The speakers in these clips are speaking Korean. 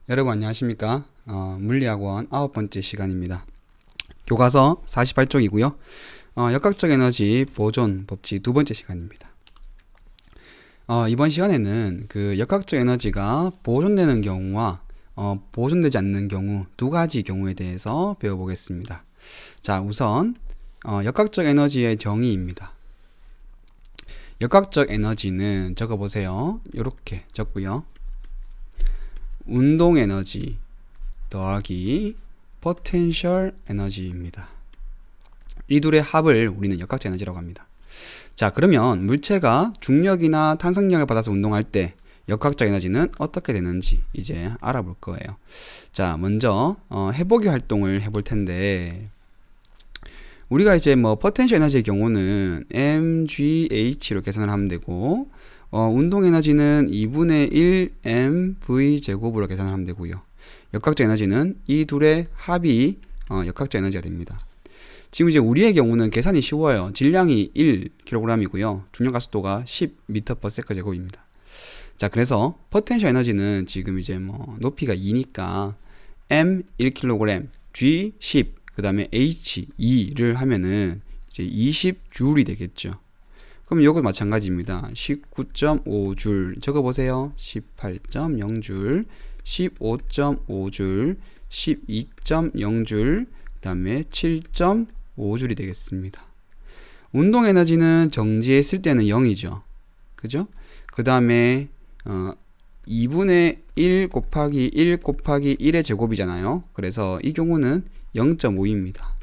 여러분 안녕하십니까? 물리학원 9번째 시간입니다. 교과서 48쪽이고요. 역학적 에너지 보존 법칙 두 번째 시간입니다. 이번 시간에는 그 역학적 에너지가 보존되는 경우와 보존되지 않는 경우 두 가지 경우에 대해서 배워보겠습니다. 자, 우선 역학적 에너지의 정의입니다. 역학적 에너지는 적어보세요. 이렇게 적고요. 운동 에너지 더하기 포텐셜 에너지입니다. 이 둘의 합을 우리는 역학적 에너지라고 합니다. 자, 그러면 물체가 중력이나 탄성력을 받아서 운동할 때 역학적 에너지는 어떻게 되는지 이제 알아볼 거예요. 자, 먼저 해보기 활동을 해볼 텐데, 우리가 이제 포텐셜 에너지의 경우는 mgh로 계산을 하면 되고, 운동 에너지는 2분의 1 mv 제곱으로 계산을 하면 되고요. 역학적 에너지는 이 둘의 합이 역학적 에너지가 됩니다. 지금 이제 우리의 경우는 계산이 쉬워요. 질량이 1kg이고요. 중력 가속도가 10m/s 제곱입니다. 자, 그래서 포텐셜 에너지는 지금 이제 높이가 2니까 m 1kg, g 10, 그 다음에 h 2를 하면은 이제 20J이 되겠죠. 그럼 이것도 마찬가지입니다. 19.5줄 적어보세요. 18.0줄, 15.5줄, 12.0줄, 그 다음에 7.5줄이 되겠습니다. 운동 에너지는 정지했을 때는 0이죠. 그죠? 그 다음에 2분의 1 곱하기 1 곱하기 1의 제곱이잖아요. 그래서 이 경우는 0.5입니다.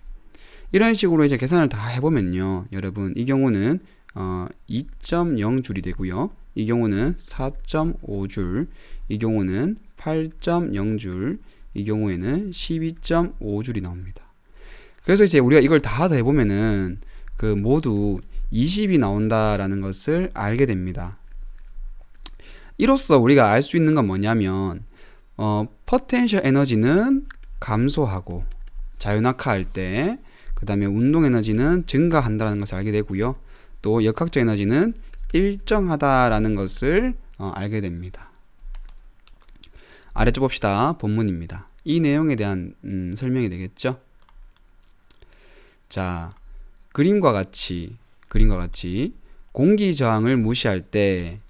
이런 식으로 이제 계산을 다 해보면요. 여러분, 이 경우는 2.0줄이 되고요. 이 경우는 4.5줄, 이 경우는 8.0줄, 이 경우에는 12.5줄이 나옵니다. 그래서 이제 우리가 이걸 다 해보면은 그 모두 20이 나온다라는 것을 알게 됩니다. 이로써 우리가 알 수 있는 건 뭐냐면 포텐셜 에너지는 감소하고 자유낙하할 때, 그 다음에 운동 에너지는 증가한다는 것을 알게 되고요. 또 역학적 에너지는 일정하다라는 것을 알게 됩니다. 아래쪽 봅시다. 본문입니다. 이 내용에 대한 설명이 되겠죠. 자, 그림과 같이 공기 저항을 무시할 때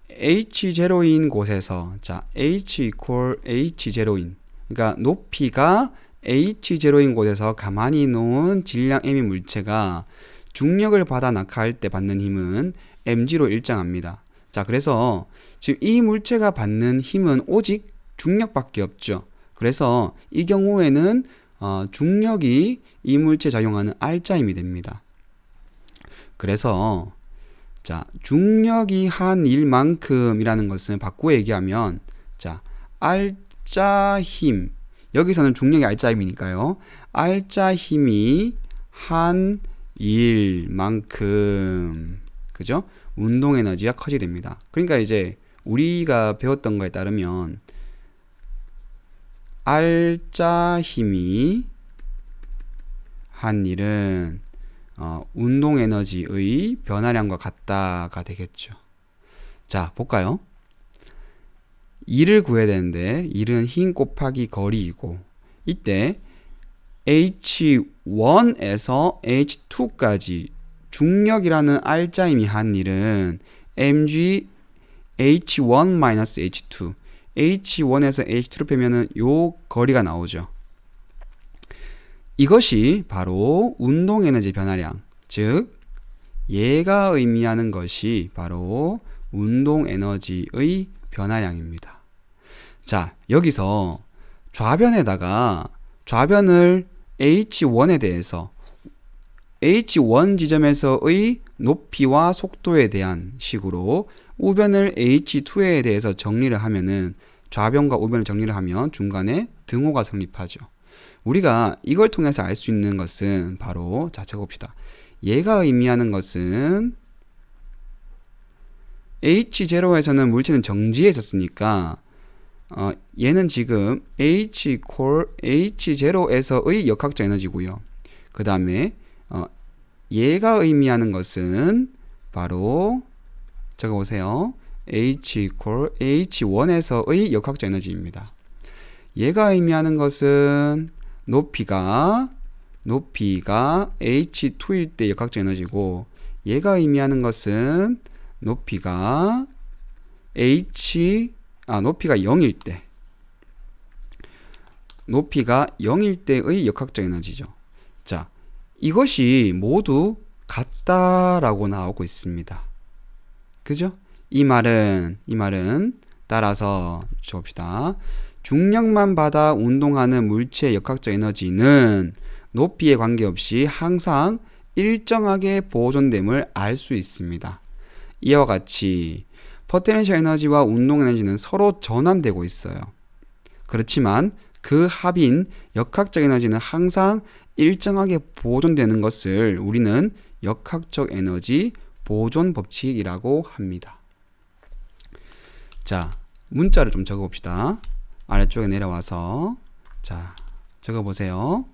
H0인 곳에서, 자, H equal H0인, 그러니까 높이가 H0인 곳에서 가만히 놓은 질량 M인 물체가 중력을 받아 낙하할 때 받는 힘은 mg로 일정합니다. 자, 그래서 지금 이 물체가 받는 힘은 오직 중력밖에 없죠. 그래서 이 경우에는 중력이 이 물체에 작용하는 R자임이 됩니다. 그래서 자, 중력이 한 일만큼이라는 것은 바꾸어 얘기하면, 자, R자 힘, 여기서는 중력이 R자 힘이니까요. R자 힘이 한 일만큼, 그죠? 운동 에너지가 커지게 됩니다. 그러니까 이제 우리가 배웠던 거에 따르면 R자 힘이 한 일은 운동 에너지의 변화량과 같다가 되겠죠. 자, 볼까요? 2를 구해야 되는데 1은 힘 곱하기 거리이고, 이때 H1에서 H2까지 중력이라는 R자임이 한 일은 mg H1-H2, H1에서 H2를 빼면은 요 거리가 나오죠. 이것이 바로 운동 에너지 변화량, 즉 얘가 의미하는 것이 바로 운동 에너지의 변화량입니다. 자, 여기서 좌변을 H1에 대해서 H1 지점에서의 높이와 속도에 대한 식으로, 우변을 H2에 대해서 정리를 하면은, 좌변과 우변을 정리를 하면 중간에 등호가 성립하죠. 우리가 이걸 통해서 알 수 있는 것은 바로, 자, 적어봅시다. 얘가 의미하는 것은 H0에서는 물체는 정지해 있었으니까 얘는 지금 H equal H0에서의 역학적 에너지고요. 그 다음에 얘가 의미하는 것은 바로 적어보세요. H equal H1에서의 역학적 에너지입니다. 얘가 의미하는 것은 높이가 H2일 때 역학적 에너지고, 얘가 의미하는 것은 높이가 0일 때, 높이가 0일 때의 역학적 에너지죠. 자, 이것이 모두 같다라고 나오고 있습니다. 그죠? 이 말은 따라서 적읍시다. 중력만 받아 운동하는 물체의 역학적 에너지는 높이에 관계없이 항상 일정하게 보존됨을 알 수 있습니다. 이와 같이 포텐셜 에너지와 운동 에너지는 서로 전환되고 있어요. 그렇지만 그 합인 역학적 에너지는 항상 일정하게 보존되는 것을 우리는 역학적 에너지 보존 법칙이라고 합니다. 자, 문자를 좀 적어봅시다. 아래쪽에 내려와서 자, 적어보세요.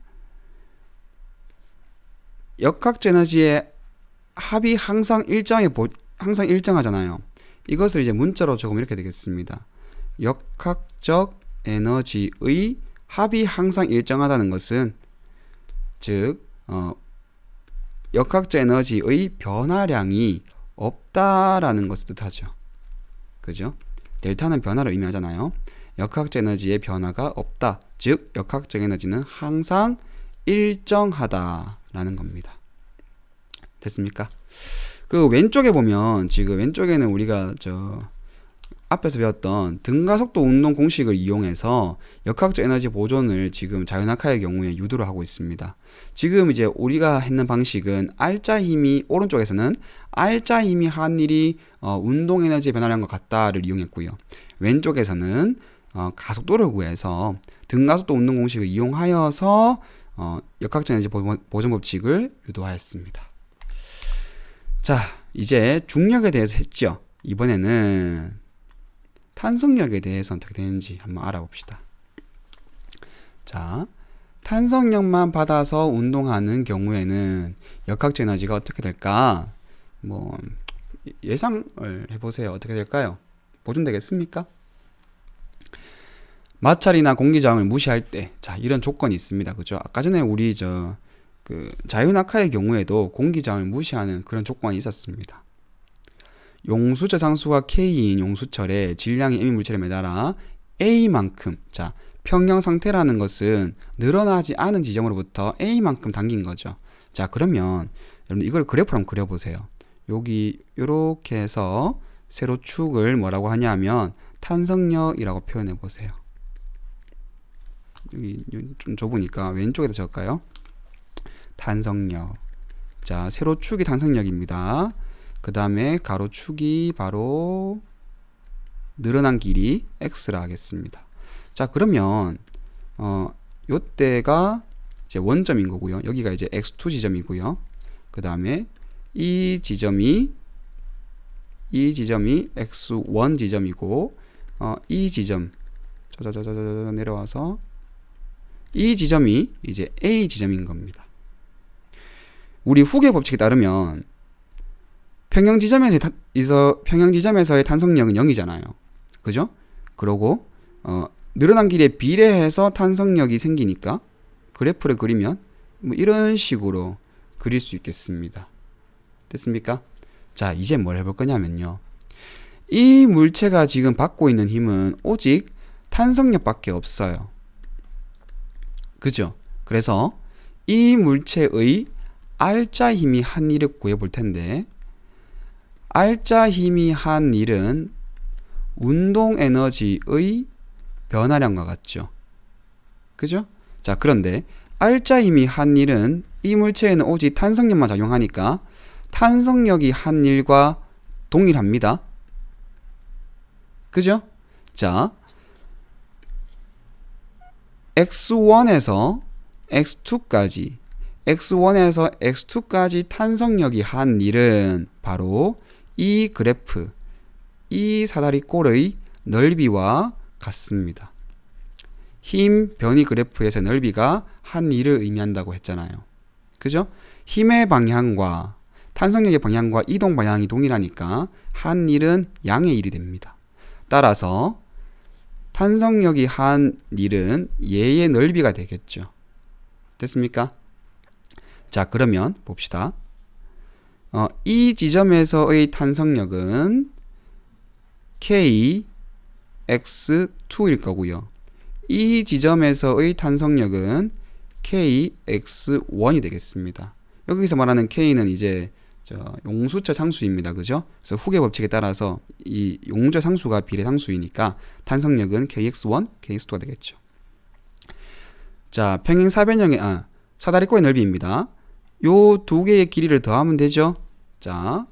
역학적 에너지의 합이 항상 일정하잖아요. 이것을 이제 문자로 적으면 이렇게 되겠습니다. 역학적 에너지의 합이 항상 일정하다는 것은 즉 역학적 에너지의 변화량이 없다라는 것을 뜻하죠. 그죠? 델타는 변화를 의미하잖아요. 역학적 에너지의 변화가 없다. 즉 역학적 에너지는 항상 일정하다라는 겁니다. 됐습니까? 그 왼쪽에 보면 지금 왼쪽에는 우리가 앞에서 배웠던 등가속도 운동 공식을 이용해서 역학적 에너지 보존을 지금 자유낙하의 경우에 유도를 하고 있습니다. 지금 이제 우리가 했는 방식은 R자 힘이, 오른쪽에서는 R자 힘이 한 일이 운동 에너지의 변화량과 같다를 이용했고요. 왼쪽에서는 가속도를 구해서 등가속도 운동 공식을 이용하여서 역학적 에너지 보존 법칙을 유도하였습니다. 자, 이제 중력에 대해서 했죠. 이번에는 탄성력에 대해서 어떻게 되는지 한번 알아봅시다. 자, 탄성력만 받아서 운동하는 경우에는 역학적 에너지가 어떻게 될까? 뭐 예상을 해보세요. 어떻게 될까요? 보존되겠습니까? 마찰이나 공기저항을 무시할 때, 자, 이런 조건이 있습니다. 그죠? 아까 전에 우리 자유낙하의 경우에도 공기저항을 무시하는 그런 조건이 있었습니다. 용수철 상수가 K인 용수철에 질량이 M인 물체를 매달아 A만큼, 자, 평형 상태라는 것은 늘어나지 않은 지점으로부터 A만큼 당긴 거죠. 자, 그러면 여러분 이걸 그래프로 한번 그려보세요. 여기 이렇게 해서 세로축을 뭐라고 하냐면 탄성력이라고 표현해 보세요. 여기 좀 좁으니까 왼쪽에다 적을까요? 탄성력. 자, 세로축이 탄성력입니다. 그 다음에 가로축이 바로 늘어난 길이 x라 하겠습니다. 자, 그러면 요때가 이제 원점인 거고요. 여기가 이제 x2 지점이고요. 그 다음에 이 지점이 x1 지점이고 이 지점 내려와서 이 지점이 이제 A 지점인 겁니다. 우리 후계 법칙에 따르면 평형 지점에서의 탄성력은 0이잖아요. 그죠? 그러고 늘어난 길에 비례해서 탄성력이 생기니까 그래프를 그리면 뭐 이런 식으로 그릴 수 있겠습니다. 됐습니까? 자, 이제 뭘 해볼 거냐면요. 이 물체가 지금 받고 있는 힘은 오직 탄성력밖에 없어요. 그죠? 그래서 이 물체의 R자 힘이 한 일을 구해볼 텐데, R자 힘이 한 일은 운동 에너지의 변화량과 같죠. 그죠? 자, 그런데 R자 힘이 한 일은 이 물체에는 오직 탄성력만 작용하니까 탄성력이 한 일과 동일합니다. 그죠? 자, X1에서 X2까지 탄성력이 한 일은 바로 이 그래프, 이 사다리꼴의 넓이와 같습니다. 힘 변이 그래프에서 넓이가 한 일을 의미한다고 했잖아요. 그죠? 힘의 방향과 탄성력의 방향과 이동 방향이 동일하니까 한 일은 양의 일이 됩니다. 따라서 탄성력이 한 일은 얘의 넓이가 되겠죠. 됐습니까? 자, 그러면 봅시다. 이 지점에서의 탄성력은 kx2일 거고요. 이 지점에서의 탄성력은 kx1이 되겠습니다. 여기서 말하는 k는 이제 용수철 상수입니다. 그죠? 그래서 후계 법칙에 따라서 이 용절 상수가 비례 상수이니까 탄성력은 kx1, kx2가 되겠죠. 자, 평행 사변형의 사다리꼴의 넓이입니다. 요 두 개의 길이를 더하면 되죠. 자,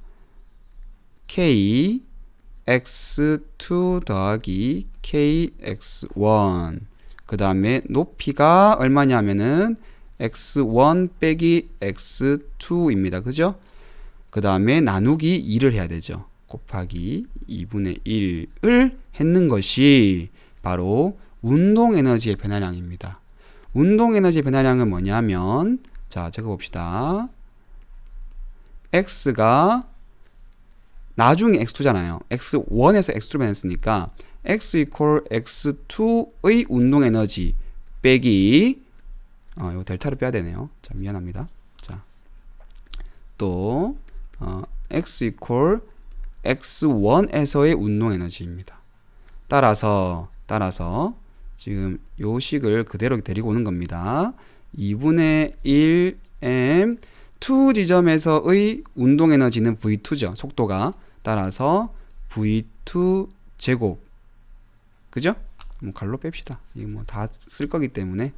kx2 더하기 kx1. 그 다음에 높이가 얼마냐면은 x1 빼기 x2입니다. 그죠? 그 다음에 나누기 2를 해야 되죠. 곱하기 2분의 1을 했는 것이 바로 운동에너지의 변화량입니다. 운동에너지의 변화량은 뭐냐면, 자, 적어봅시다. x가 나중에 x2잖아요. x1에서 x2로 변했으니까 x equal x2의 운동에너지 빼기 요 델타를 빼야 되네요. 자, 미안합니다. 자, 또 x equal x1에서의 운동에너지입니다. 따라서 지금 요 식을 그대로 데리고 오는 겁니다. 2분의 1m 2 지점에서의 운동에너지는 v2죠. 속도가. 따라서 v2 제곱. 그죠? 뭐 갈로 뺍시다. 이거 뭐 다 쓸 거기 때문에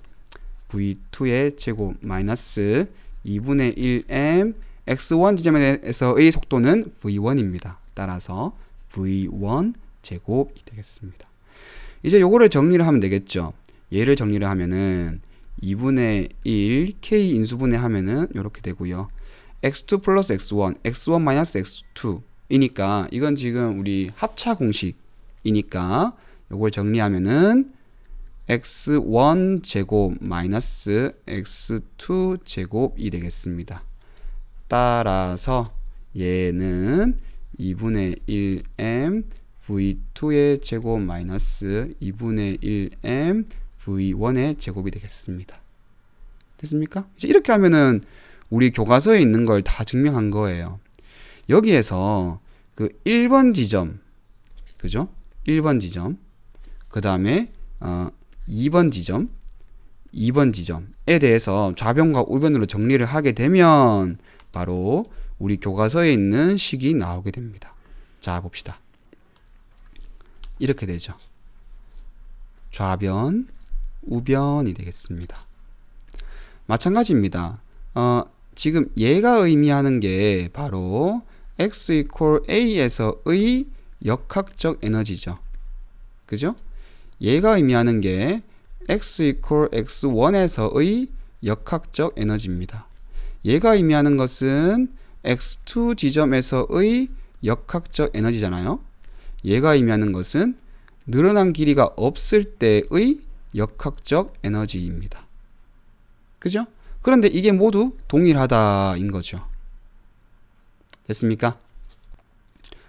v2의 제곱 마이너스 2분의 1m x1 지점에서의 속도는 v1입니다. 따라서 v1 제곱이 되겠습니다. 이제 요거를 정리를 하면 되겠죠. 얘를 정리를 하면은 2분의 1 k 인수분해 하면은 요렇게 되고요. x2 플러스 x1, x1 마이너스 x2 이니까 이건 지금 우리 합차 공식이니까 요걸 정리하면은 x1 제곱 마이너스 x2 제곱이 되겠습니다. 따라서 얘는 2분의 1m v2의 제곱 마이너스 2분의 1m v1의 제곱이 되겠습니다. 됐습니까? 이제 이렇게 하면은 우리 교과서에 있는 걸 다 증명한 거예요. 여기에서 그 1번 지점, 그죠? 1번 지점, 그 다음에 2번 지점, 2번 지점에 대해서 좌변과 우변으로 정리를 하게 되면 바로 우리 교과서에 있는 식이 나오게 됩니다. 자, 봅시다. 이렇게 되죠. 좌변, 우변이 되겠습니다. 마찬가지입니다. 지금 얘가 의미하는 게 바로 x equal a에서의 역학적 에너지죠. 그죠? 얘가 의미하는 게 x equal x1에서의 역학적 에너지입니다. 얘가 의미하는 것은 x2 지점에서의 역학적 에너지잖아요. 얘가 의미하는 것은 늘어난 길이가 없을 때의 역학적 에너지입니다. 그죠? 그런데 이게 모두 동일하다인 거죠. 됐습니까?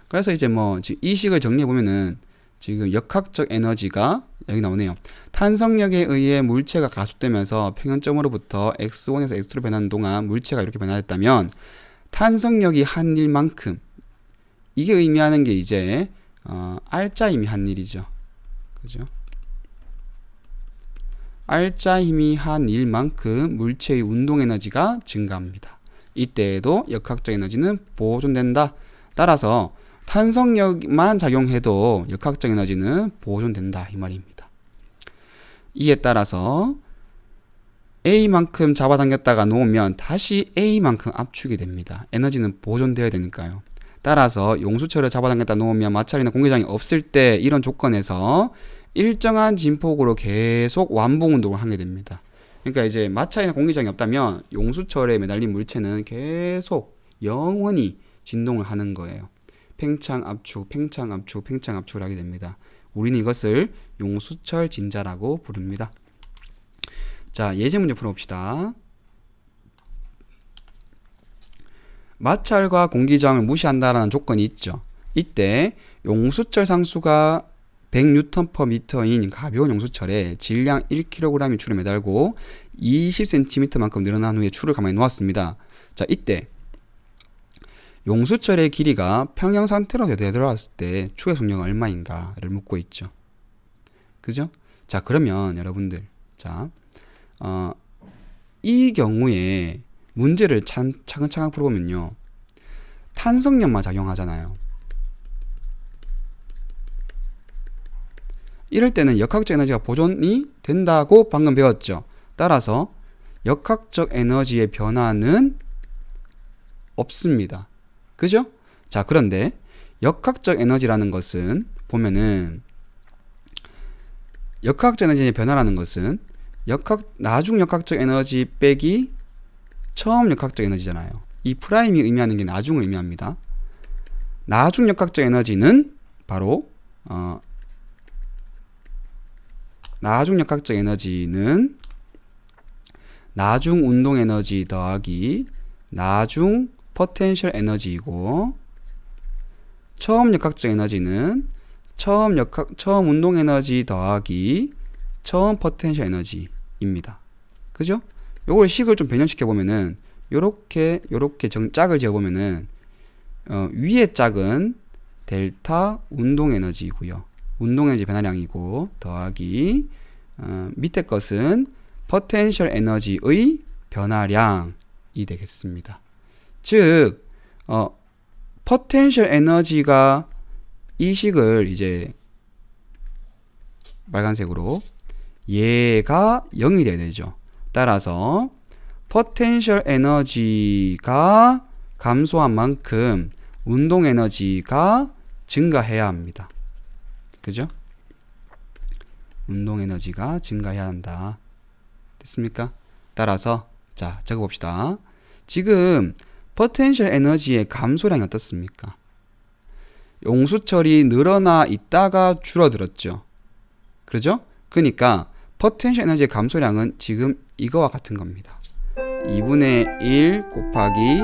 그래서 이제 뭐 이 식을 정리해 보면은 지금 역학적 에너지가 여기 나오네요. 탄성력에 의해 물체가 가속되면서 평형점으로부터 x1에서 x2로 변하는 동안 물체가 이렇게 변화했다면 탄성력이 한 일만큼, 이게 의미하는 게 이제 R자 힘이 한 일이죠. 그죠? R자 힘이 한 일만큼 물체의 운동 에너지가 증가합니다. 이때에도 역학적 에너지는 보존된다. 따라서 탄성력만 작용해도 역학적 에너지는 보존된다, 이 말입니다. 이에 따라서 A만큼 잡아당겼다가 놓으면 다시 A만큼 압축이 됩니다. 에너지는 보존되어야 되니까요. 따라서 용수철을 잡아당겼다 놓으면 마찰이나 공기장이 없을 때 이런 조건에서 일정한 진폭으로 계속 완봉 운동을 하게 됩니다. 그러니까 이제 마찰이나 공기장이 없다면 용수철에 매달린 물체는 계속 영원히 진동을 하는 거예요. 팽창 압축, 팽창 압축, 팽창 압축을 하게 됩니다. 우리는 이것을 용수철 진자라고 부릅니다. 자, 예제 문제 풀어봅시다. 마찰과 공기저항을 무시한다라는 조건이 있죠. 이때 용수철 상수가 100N/m인 가벼운 용수철에 질량 1kg이 줄에 매달고 20cm만큼 늘어난 후에 줄을 가만히 놓았습니다. 자, 이때 용수철의 길이가 평형 상태로 되돌아왔을 때 추의 속력은 얼마인가를 묻고 있죠. 그죠? 자, 그러면 여러분들, 자, 이 경우에 문제를 차근차근 풀어보면요. 탄성력만 작용하잖아요. 이럴 때는 역학적 에너지가 보존이 된다고 방금 배웠죠. 따라서 역학적 에너지의 변화는 없습니다. 그죠? 자, 그런데 역학적 에너지라는 것은 보면은 역학적 에너지의 변화라는 것은 나중 역학적 에너지 빼기 처음 역학적 에너지잖아요. 이 프라임이 의미하는 게 나중을 의미합니다. 나중 역학적 에너지는 바로 나중 역학적 에너지는 나중 운동 에너지 더하기 나중 포텐셜 에너지이고, 처음 역학적 에너지는 처음 운동 에너지 더하기 처음 포텐셜 에너지입니다. 그죠? 요걸 식을 좀 변형시켜 보면은 요렇게 짝을 지어 보면은 위의 짝은 델타 운동 에너지이고요. 운동 에너지 변화량이고 더하기 밑에 것은 포텐셜 에너지의 변화량이 되겠습니다. 즉 포텐셜 에너지가 이 식을 이제 빨간색으로 얘가 0이 돼야 되죠. 따라서 포텐셜 에너지가 감소한 만큼 운동 에너지가 증가해야 합니다. 그죠? 운동 에너지가 증가해야 한다. 됐습니까? 따라서 자, 적어봅시다. 지금 포텐셜 에너지의 감소량이 어떻습니까? 용수철이 늘어나 있다가 줄어들었죠. 그렇죠? 그러니까 포텐셜 에너지의 감소량은 지금 이거와 같은 겁니다. 2분의 1 곱하기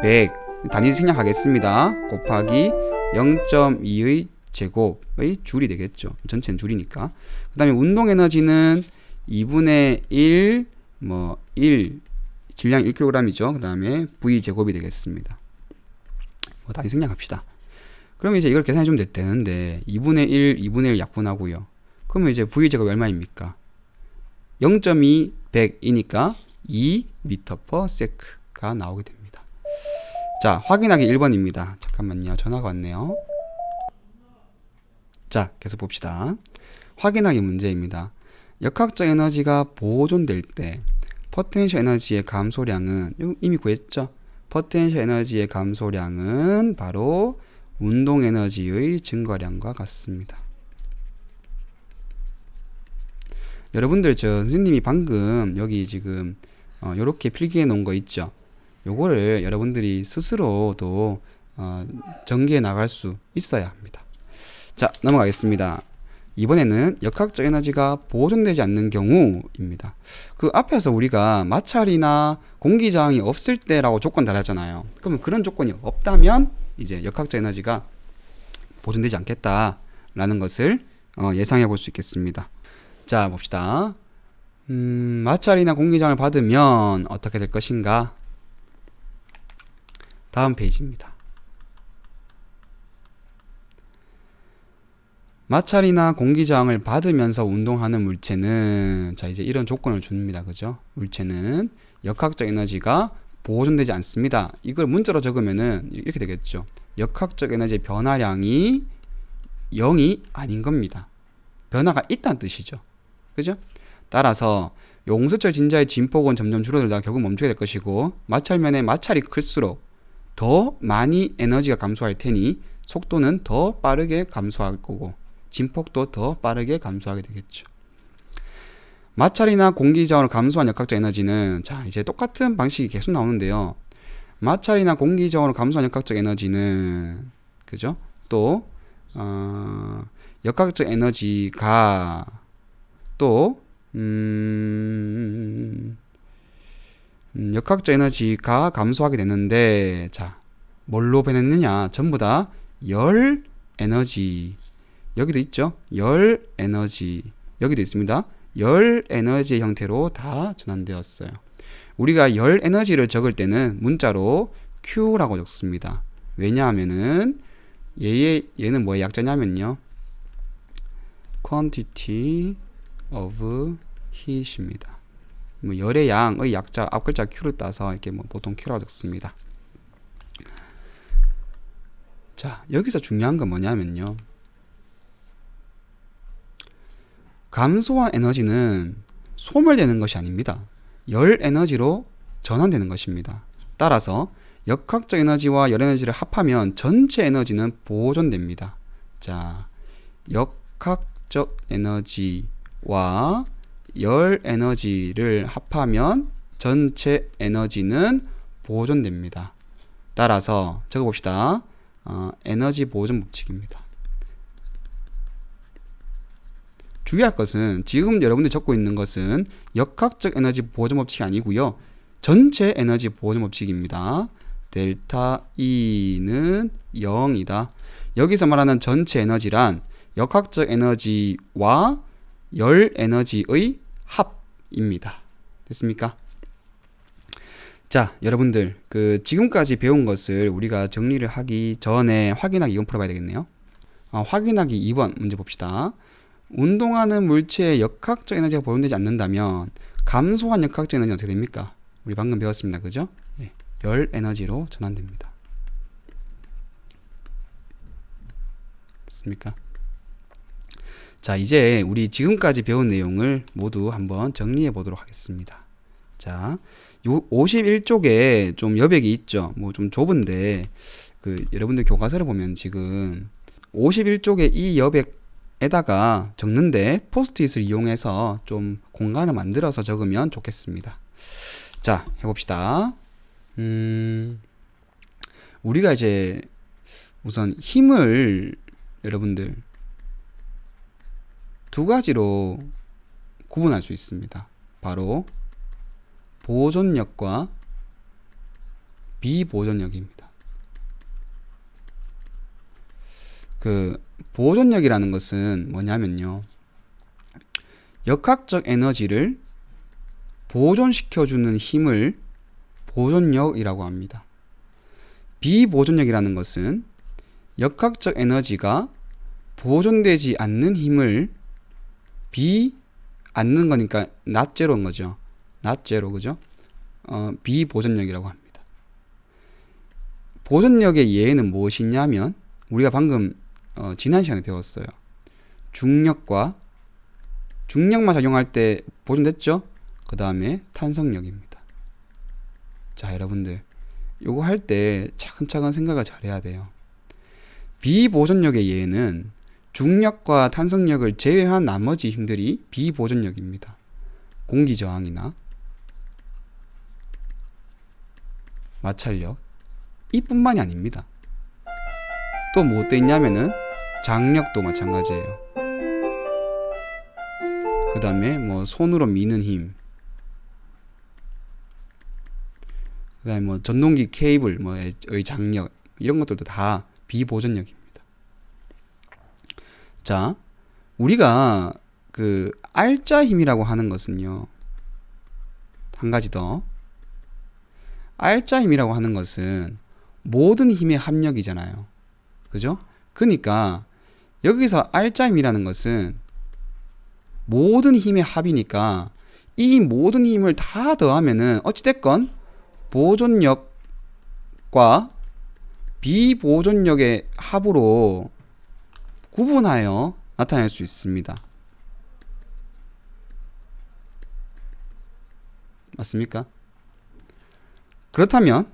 100 단위 생략하겠습니다. 곱하기 0.2의 제곱의 줄이 되겠죠. 전체는 줄이니까. 그 다음에 운동 에너지는 2분의 1 질량 1kg이죠. 그 다음에 V 제곱이 되겠습니다. 단위 생략합시다. 그러면 이제 이걸 계산해 주면 되는데 2분의 1 약분하고요. 그러면 이제 V 제곱이 얼마입니까? 0.2 100이니까 2m/s가 나오게 됩니다. 자, 확인하기 1번입니다. 잠깐만요. 전화가 왔네요. 자, 계속 봅시다. 확인하기 문제입니다. 역학적 에너지가 보존될 때 포텐셜 에너지의 감소량은 이미 구했죠? 포텐셜 에너지의 감소량은 바로 운동 에너지의 증가량과 같습니다. 여러분들 선생님이 방금 여기 지금 요렇게 필기해 놓은 거 있죠? 요거를 여러분들이 스스로도 전개해 나갈 수 있어야 합니다. 자, 넘어가겠습니다. 이번에는 역학적 에너지가 보존되지 않는 경우입니다. 그 앞에서 우리가 마찰이나 공기저항이 없을 때라고 조건 달았잖아요. 그러면 그런 조건이 없다면 이제 역학적 에너지가 보존되지 않겠다라는 것을 예상해 볼 수 있겠습니다. 자, 봅시다. 마찰이나 공기저항을 받으면 어떻게 될 것인가? 다음 페이지입니다. 마찰이나 공기저항을 받으면서 운동하는 물체는 자, 이제 이런 조건을 줍니다. 그죠? 물체는 역학적 에너지가 보존되지 않습니다. 이걸 문자로 적으면은 이렇게 되겠죠. 역학적 에너지의 변화량이 0이 아닌 겁니다. 변화가 있다는 뜻이죠. 그죠? 따라서 용수철 진자의 진폭은 점점 줄어들다가 결국 멈추게 될 것이고, 마찰면의 마찰이 클수록 더 많이 에너지가 감소할 테니 속도는 더 빠르게 감소할 거고 진폭도 더 빠르게 감소하게 되겠죠. 마찰이나 공기저항으로 감소한 역학적 에너지는 자, 이제 똑같은 방식이 계속 나오는데요. 마찰이나 공기저항으로 감소한 역학적 에너지는 그죠? 또 역학적 에너지가 또 역학적 에너지가 감소하게 되는데, 자, 뭘로 변했느냐? 전부 다 열 에너지. 여기도 있죠? 열 에너지. 여기도 있습니다. 열 에너지의 형태로 다 전환되었어요. 우리가 열 에너지를 적을 때는 문자로 Q라고 적습니다. 왜냐하면은 얘는 뭐의 약자냐면요. quantity of heat입니다. 뭐 열의 양의 약자 앞글자 Q를 따서 이렇게 뭐 보통 Q라고 적습니다. 자, 여기서 중요한 건 뭐냐면요. 감소한 에너지는 소멸되는 것이 아닙니다. 열 에너지로 전환되는 것입니다. 따라서 역학적 에너지와 열 에너지를 합하면 전체 에너지는 보존됩니다. 자, 역학적 에너지와 열 에너지를 합하면 전체 에너지는 보존됩니다. 따라서 적어봅시다. 에너지 보존 법칙입니다. 주의할 것은 지금 여러분들이 적고 있는 것은 역학적 에너지 보존 법칙이 아니고요. 전체 에너지 보존 법칙입니다. 델타 E는 0이다. 여기서 말하는 전체 에너지란 역학적 에너지와 열 에너지의 합입니다. 됐습니까? 자, 여러분들 지금까지 배운 것을 우리가 정리를 하기 전에 확인하기 2번 풀어봐야 되겠네요. 확인하기 2번 문제 봅시다. 운동하는 물체의 역학적 에너지가 보존되지 않는다면 감소한 역학적 에너지는 어떻게 됩니까? 우리 방금 배웠습니다. 그죠? 예, 열 에너지로 전환됩니다. 됐습니까? 자, 이제 우리 지금까지 배운 내용을 모두 한번 정리해 보도록 하겠습니다. 자, 요 51쪽에 좀 여백이 있죠. 뭐 좀 좁은데 여러분들 교과서를 보면 지금 51쪽에 이 여백에다가 적는데 포스트잇을 이용해서 좀 공간을 만들어서 적으면 좋겠습니다. 자, 해봅시다. 우리가 이제 우선 힘을 여러분들 두 가지로 구분할 수 있습니다. 바로 보존력과 비보존력입니다. 보존력이라는 것은 뭐냐면요. 역학적 에너지를 보존시켜주는 힘을 보존력이라고 합니다. 비보존력이라는 것은 역학적 에너지가 보존되지 않는 힘을 않는 거니까 낫제로인 거죠. 낫제로, 그죠? 비보존력이라고 합니다. 보존력의 예는 무엇이냐면 우리가 방금 지난 시간에 배웠어요. 중력만 작용할 때 보존됐죠? 그 다음에 탄성력입니다. 자, 여러분들 요거 할 때 차근차근 생각을 잘해야 돼요. 비보존력의 예는 중력과 탄성력을 제외한 나머지 힘들이 비보존력입니다. 공기저항이나 마찰력 이뿐만이 아닙니다. 또 뭐 또 있냐면은 장력도 마찬가지예요. 그 다음에 뭐 손으로 미는 힘, 그 다음에 뭐 전동기 케이블 뭐의 장력 이런 것들도 다 비보존력입니다. 자, 우리가 알짜 힘이라고 하는 것은요, 한 가지 더. 알짜 힘이라고 하는 것은 모든 힘의 합력이잖아요. 그죠? 그러니까 여기서 알짜 힘이라는 것은 모든 힘의 합이니까 이 모든 힘을 다 더하면은 어찌됐건 보존력과 비보존력의 합으로 구분하여 나타낼 수 있습니다. 맞습니까? 그렇다면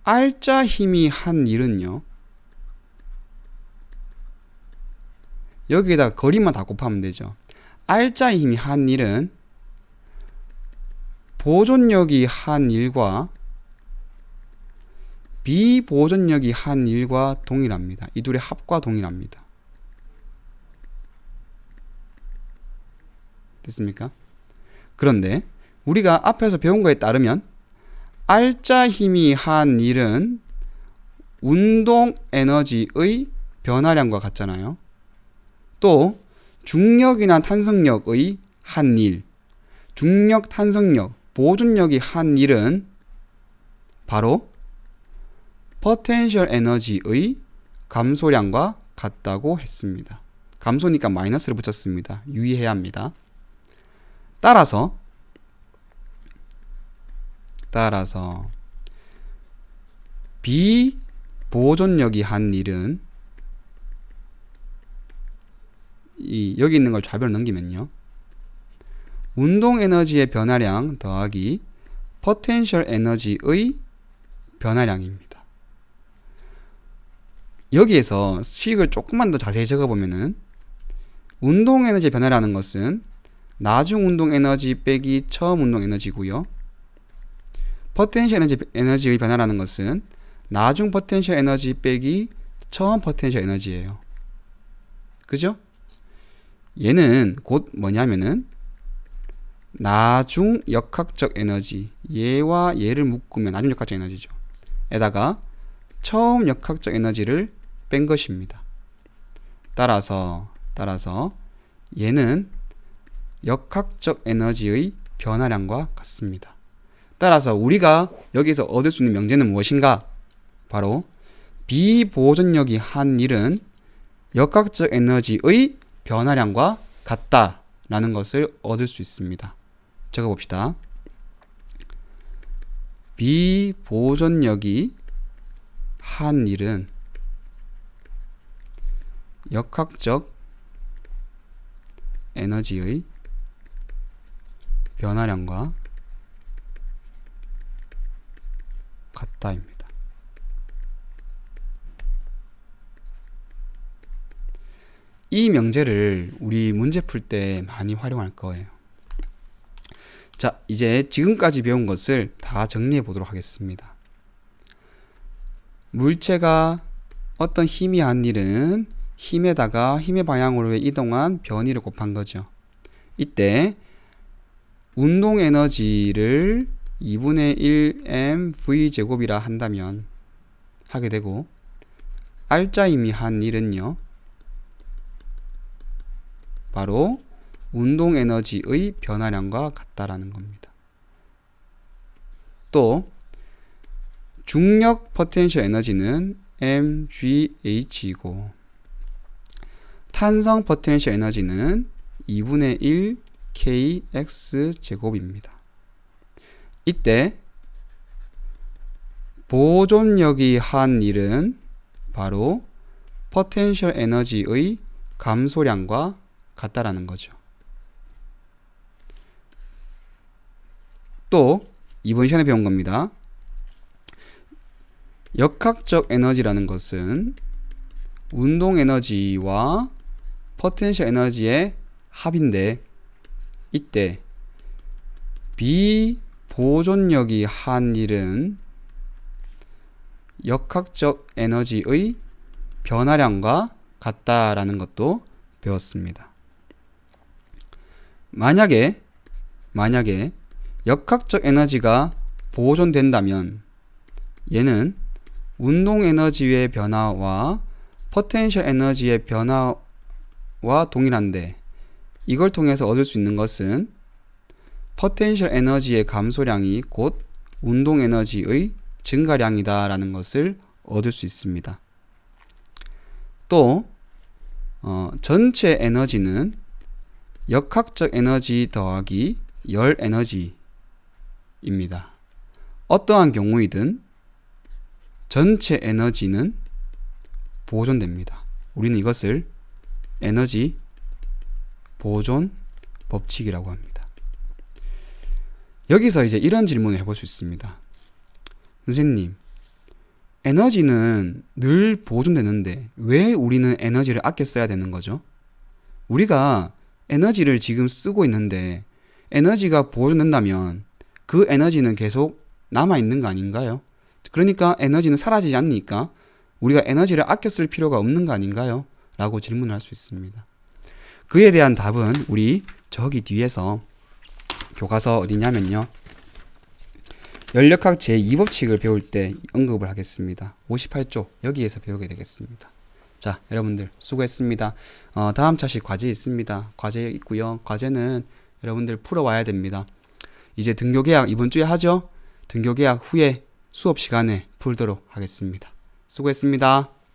알짜 힘이 한 일은요, 여기에다가 거리만 다 곱하면 되죠. 알짜 힘이 한 일은 보존력이 한 일과 비보존력이 한 일과 동일합니다. 이 둘의 합과 동일합니다. 됐습니까? 그런데 우리가 앞에서 배운 거에 따르면 알짜 힘이 한 일은 운동 에너지의 변화량과 같잖아요. 또 중력이나 탄성력의 한 일, 중력, 탄성력, 보존력이 한 일은 바로 포텐셜 에너지의 감소량과 같다고 했습니다. 감소니까 마이너스를 붙였습니다. 유의해야 합니다. 따라서 비보존력이 한 일은 여기 있는 걸 좌변을 넘기면요. 운동 에너지의 변화량 더하기 포텐셜 에너지의 변화량입니다. 여기에서 식을 조금만 더 자세히 적어보면은 운동 에너지의 변화라는 것은 나중 운동 에너지 빼기 처음 운동 에너지고요. 포텐셜 에너지의 변화라는 것은 나중 포텐셜 에너지 빼기 처음 포텐셜 에너지예요. 그죠? 얘는 곧 뭐냐면은 나중 역학적 에너지, 얘와 얘를 묶으면 나중 역학적 에너지죠. 에다가 처음 역학적 에너지를 뺀 것입니다. 따라서 얘는 역학적 에너지의 변화량과 같습니다. 따라서 우리가 여기서 얻을 수 있는 명제는 무엇인가? 바로 비보존력이 한 일은 역학적 에너지의 변화량과 같다라는 것을 얻을 수 있습니다. 적어봅시다. 비보존력이 한 일은 역학적 에너지의 변화량과 같다입니다. 이 명제를 우리 문제 풀 때 많이 활용할 거예요. 자, 이제 지금까지 배운 것을 다 정리해 보도록 하겠습니다. 물체가 어떤 힘이 한 일은 힘에다가 힘의 방향으로 이동한 변위를 곱한 거죠. 이때 운동 에너지를 2분의 1 mv 제곱이라 한다면 하게 되고, 알짜 힘이 한 일은요 바로 운동 에너지의 변화량과 같다라는 겁니다. 또 중력 포텐셜 에너지는 mgh이고 탄성 포텐셜 에너지는 2분의 1 kx 제곱입니다. 이때 보존력이 한 일은 바로 포텐셜 에너지의 감소량과 같다라는 거죠. 또 이번 시간에 배운 겁니다. 역학적 에너지라는 것은 운동 에너지와 포텐셜 에너지의 합인데, 이때 비보존력이 한 일은 역학적 에너지의 변화량과 같다라는 것도 배웠습니다. 만약에 역학적 에너지가 보존된다면 얘는 운동 에너지의 변화와 포텐셜 에너지의 변화와 동일한데, 이걸 통해서 얻을 수 있는 것은 포텐셜 에너지의 감소량이 곧 운동 에너지의 증가량이다 라는 것을 얻을 수 있습니다. 또 전체 에너지는 역학적 에너지 더하기 열 에너지입니다. 어떠한 경우이든 전체 에너지는 보존됩니다. 우리는 이것을 에너지 보존 법칙이라고 합니다. 여기서 이제 이런 질문을 해볼 수 있습니다. 선생님, 에너지는 늘 보존되는데 왜 우리는 에너지를 아껴 써야 되는 거죠? 우리가 에너지를 지금 쓰고 있는데 에너지가 보존된다면 그 에너지는 계속 남아있는 거 아닌가요? 그러니까 에너지는 사라지지 않으니까 우리가 에너지를 아껴 쓸 필요가 없는 거 아닌가요? 라고 질문을 할 수 있습니다. 그에 대한 답은 우리 저기 뒤에서 교과서 어디냐면요, 연력학 제2법칙을 배울 때 언급을 하겠습니다. 58쪽 여기에서 배우게 되겠습니다. 자, 여러분들 수고했습니다. 다음 차식 과제 있습니다. 과제 있고요. 과제는 여러분들 풀어와야 됩니다. 이제 등교계약 이번 주에 하죠? 등교계약 후에 수업 시간에 풀도록 하겠습니다. 수고했습니다.